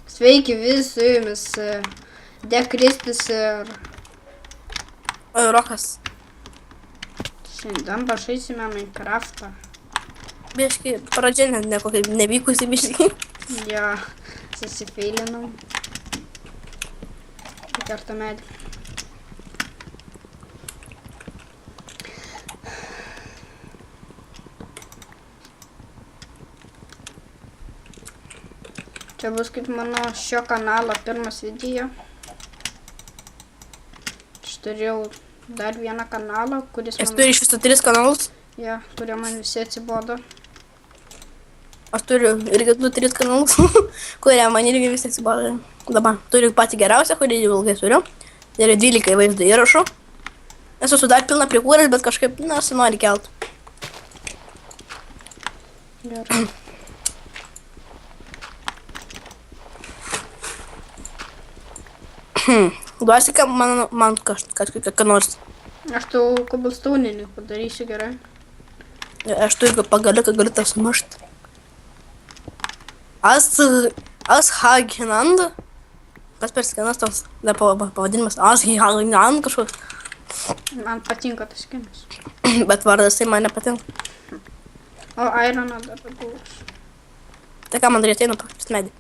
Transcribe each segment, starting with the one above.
Sveiki visi, su jumis Dekristis ir Rokas. šiandien pažaisime Minecraftą. Biškai pradžia net nevykusi biškai. Ja, susifeilinau. Kerta medį. Čia bus kaip mano šio kanalo pirmas video. Aš turėjau dar vieną kanalą, kuris Aš turiu iš viso 3 kanalus. Ja, kurie man visi atsibodo. Aš turiu irgi 3 kanalus, kurie man irgi visi atsibodo. Dabar turiu patį geriausią, kurį jau ilgai turiu. Tai yra 12 vaizdo įrašų. Esu su dar pilna prikūręs, bet kažkaip nesinori kelt. Gerai. Duosi, kad man ką nors. Aš tau kobalstauninį padarysiu gerai. Aš turiu pagaliuką, galiu tą sumušti. Ashaginand. Kas per skinas toks pavadinimas? Ashaginand kažkoks. Man patinka tas skinas. Bet vardas tai man nepatinka. O Ironą dar bus. Tai ką man daryti, einu pakvisti medį.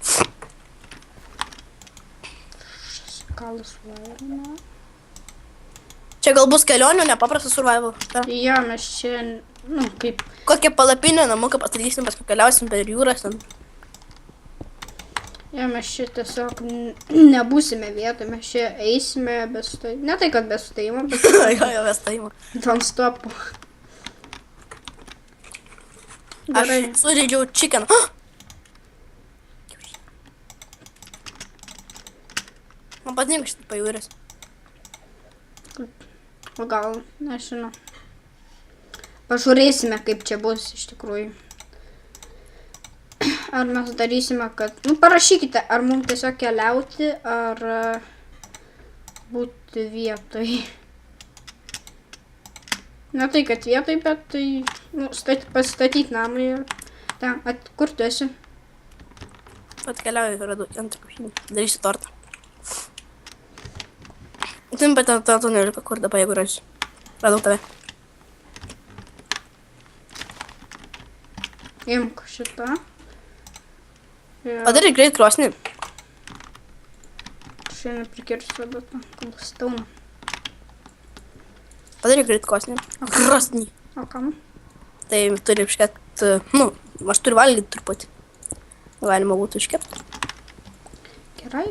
Kalas Ironą. Čia gal bus kelionių, nepaprastas survival. Ja, mes čia, kaip... Kokią palapinę namuką pastatysim, paskui keliausim per jūras. Ja, mes čia tiesiog nebūsime vietoj, mes čia eisime be sustojimo. Ne tai, kad be sustojimo, bet... Jo, be stojimo. Non-stop. Aš suridžiau chicken. Man patinka šitą pajūrės. O gal, nežinau. Pažiūrėsime, kaip čia bus iš tikrųjų. Ar mes darysime, kad... parašykite, ar mums tiesiog keliauti, ar būti vietoj. Ne tai, kad vietoj, bet tai pasistatyti namą ir ten, kur tu esi? Atkeliauju, radu antrą kiaušinį. Darysiu tortą. Tim pat tą tunelį, kur dabar jeigu rasiu. Radau tave. Imk šitą. Padaryk greit krosnį. Šiandien prikirsiu tą kobalstauną. Padaryk greit krosnį. Krosnį. O kam? Tai turi iškept, aš turiu valgyti truputį. Galima būtų iškept. Gerai.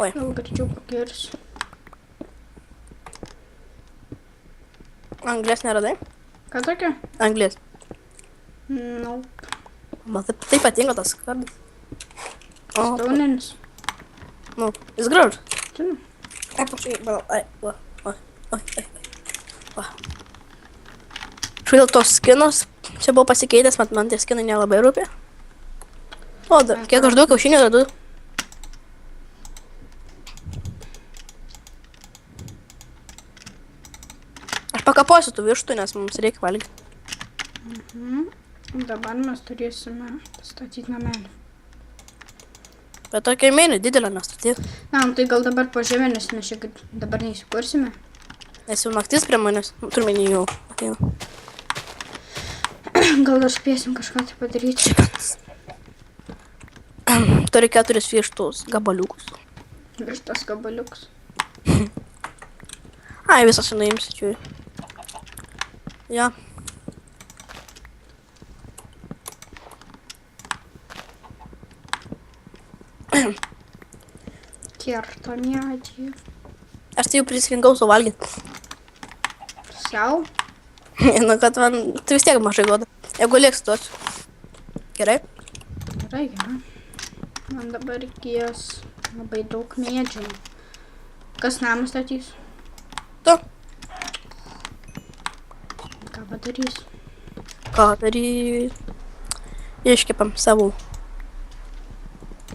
Oi. Gal greičiau pakirsiu. Anglės neradai? Ką tokia? Anglės. Nope. Man tai patinka tas kardas. Stauninis. Jis gražus. Žinau. Ai, pašai, va. Štai tos skinos, čia buvo pasikeitęs, man tie skinai nelabai rūpė. O, kiek aš daug kiaušinių radu. Aš pakaposiu tų vištų, nes mums reikia valgyti. Dabar mes turėsime pastatyti namelį. Bet tokia mėnė didelė nestatyti. Tai gal dabar po žemę, nes mes čia dabar neįsikursime. Nes jau naktis prie manęs, turmenį jau ateina. Gal dar spėsim kažką tai padaryti. Turi 4 vištus gabaliukus. Vištas gabaliukus. Ai, visas nuimsiu čia. Ja. Kerta medį. Aš tai jau prisirinkau suvalgyti. Sau? Kad man, tai vis tiek mažai duoda. Jeigu liks duosiu. Gerai? Gerai. Man dabar reikės labai daug medžių. Kas namą statys? Tu. Ką padarys? Ką darys? Iškepam savų.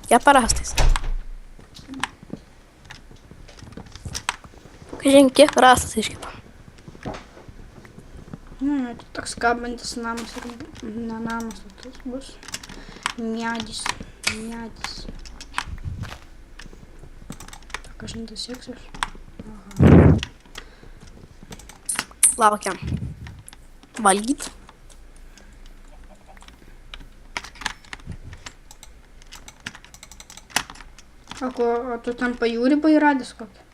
Keparastais. Kažin kiek rastas iškepam. Toks kabantis namas ir ne namas, o tas bus medis. Tak, aš tas seksiu. Laukiam. Valgyt. O tu ten pajūrį buvai radęs kokį?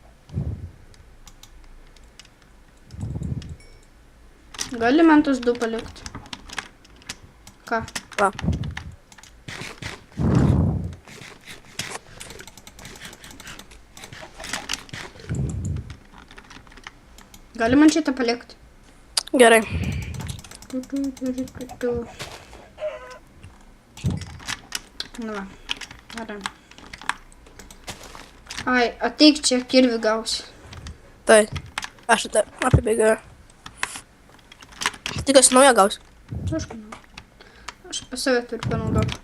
Gali man tos 2 palikti? Ką? Va. Gali man šitą palikti? Gerai. Nu va, gerai. Ai, ateik čia, kirvį gausi. Tai. Aš tą apibėgioju. Tikiuosi naują gausiu. Aišku, aš pas save turiu panaudoti.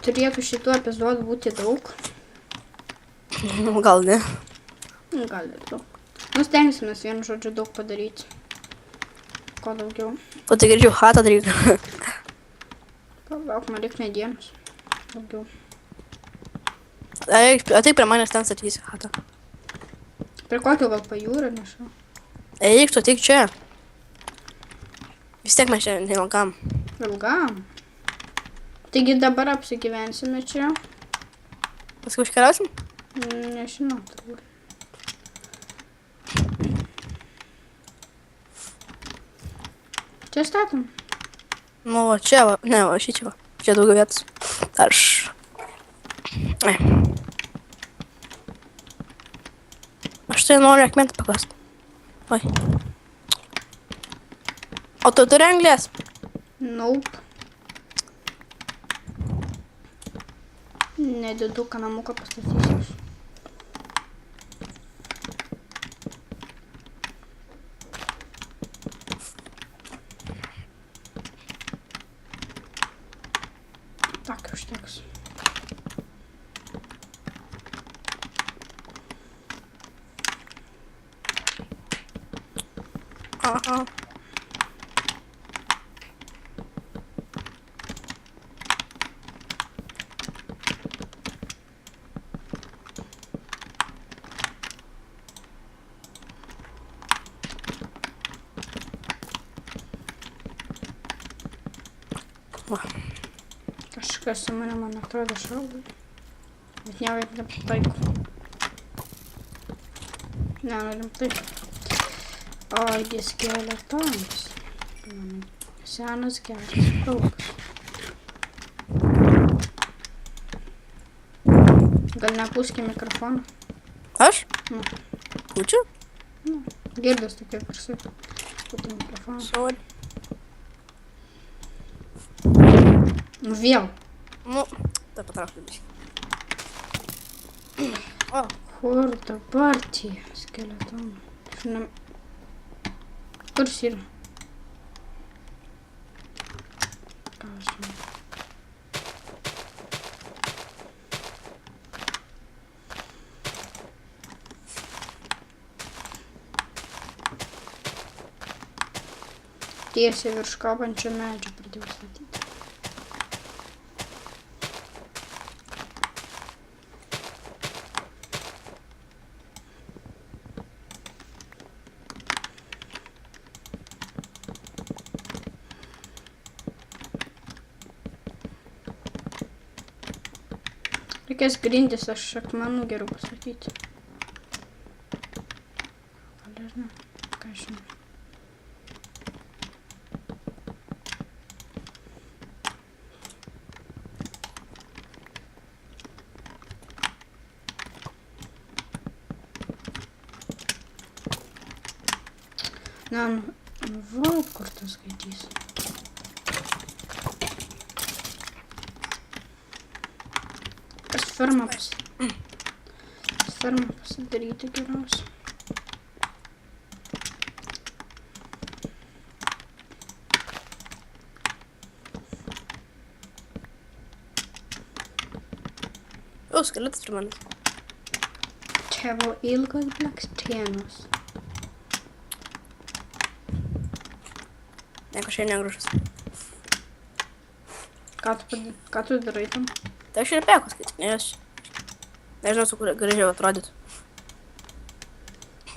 Turėtų šitų epizodų būti daug. Gal ne. Gal ir daug. Stengsimės vienu žodžiu daug padaryti. Ko daugiau. O tai greičiau chatą daryti. Palauk, man reikia medienos. Daugiau. Ateik prie manęs ten statysi chatą. Prie kokio gal pajūrio, nežinau. Eik, tu ateik čia. Vis tiek mes čia neilgam. Ilgam. Taigi dabar apsigyvensime čia. Paskui iškeliausim? Nežinau, turbūt. Čia statom. Nu, va čia va. Ne, va šičia va. Čia daugiau vietos. Aš. Ai. Aš tai noriu akmentą pakast. Oi. O tu turi anglės? Nope. Nediduką namuką pastatysiu. Tak, užteks. Aha. Va. Kažkas su mane, man atrodo, šaudo. Bet niekaip nepataiko. Ne, rimtai. Oi, die skeletons. Senas geras draugas. Gal nepūskė mikrofoną? Aš? Nu, Pučiu? girdės tokia garsi. Pūtė mikrofoną. Sorry. Nu vėl. Nu, tai patraukti biškį. O, Kur dabar tie skeletonai? Žinau. Kur jis yra? Ką aš žinau? Tiesiai virš kabančio medžio pradėjau statyti. Reikės grindis, aš akmenų geriau pasakyti. Gal ir ne, ką žinau. Na, va, kur tas gaidys. Fermą pasidaryti geriausia. o skeletas prie manęs. Tavo ilgos blakstienos. Ne, kažkaip negražus. Ką tu darai tam? Tai aš ir pekos, kad nes nežinau, su kuria gražiau atrodytų.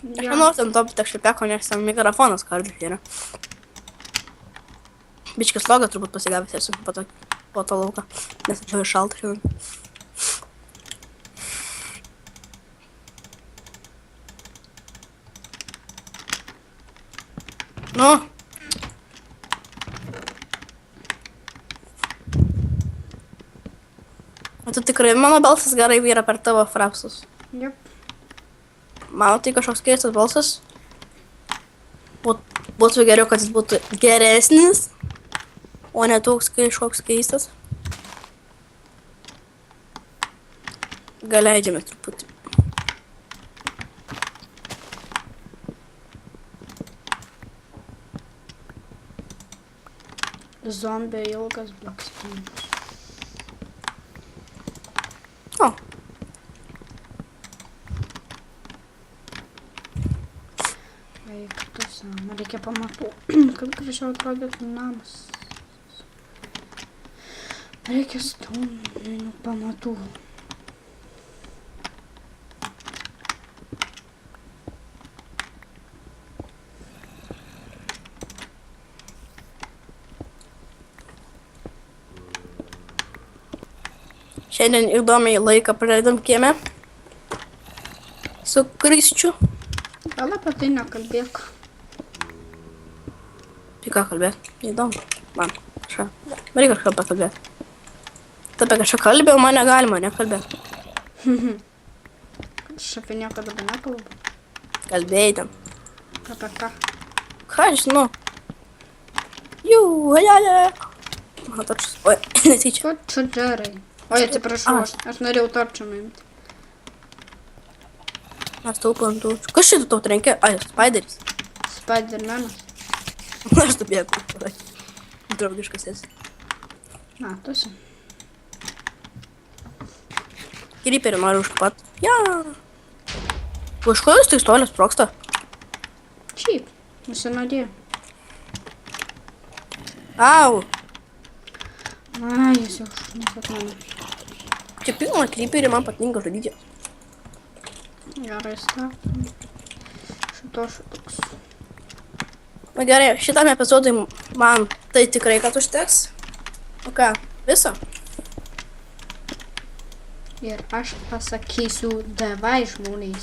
Aš nenoriu ten to tik šipeko, nes ten mikrofonas kardius yra. Bičkis logą turbūt pasigavęs esu po to lauką, nes čia jau šalta šiandien. Nu. O tu tikrai mano balsas gerai vyra per tavo frapsus. Jep. Mano tai kažkoks keistas balsas. Būtų geriau, kad jis būtų geresnis, o ne toks kažkoks keistas. Gal leidžiame truputį. Zombio ilgas blakstienos. O. Eik tu sama, reikia pamatų. Kaip gražiau atrodytų namas. Reikia stoninių pamatų. Šiandien įdomiai laiką praleidom kieme su Krisčiu. Gal apie tai nekalbėk. Tai ką kalbėt? Įdomu. Man kažką. Reikia kažką pakalbėt. Tu apie kažką kalbėjau, man negalima nekalbėt. Aš apie nieko dabar nekalbu. Kalbėjai ten. Apie ką? Ką aš žinau? Jū, halelė. Aha, točius. Oi, netyčia. Ko čia darai? Oi, atsiprašau, aš norėjau torčią nuimti. Mes taupom točių. Kas šitą tau trenkė? Ai, Spideris. Spidermanas. Aš tu bėgu. Draugiškas esi. Matosi. Creeperį noriu užkapat. Ja. Iš ko jūs tai stolės sproksta? Šiaip, nusinodėjo. Au. Ai, jis jau šunis mane. Čia pilna creeperį, man patinka žudyti. Gerai, stabdom. Šitoks. Na gerai, šitam epizodui man tai tikrai kad užteks. O ką? Viso? Ir aš pasakysiu davai žmonės.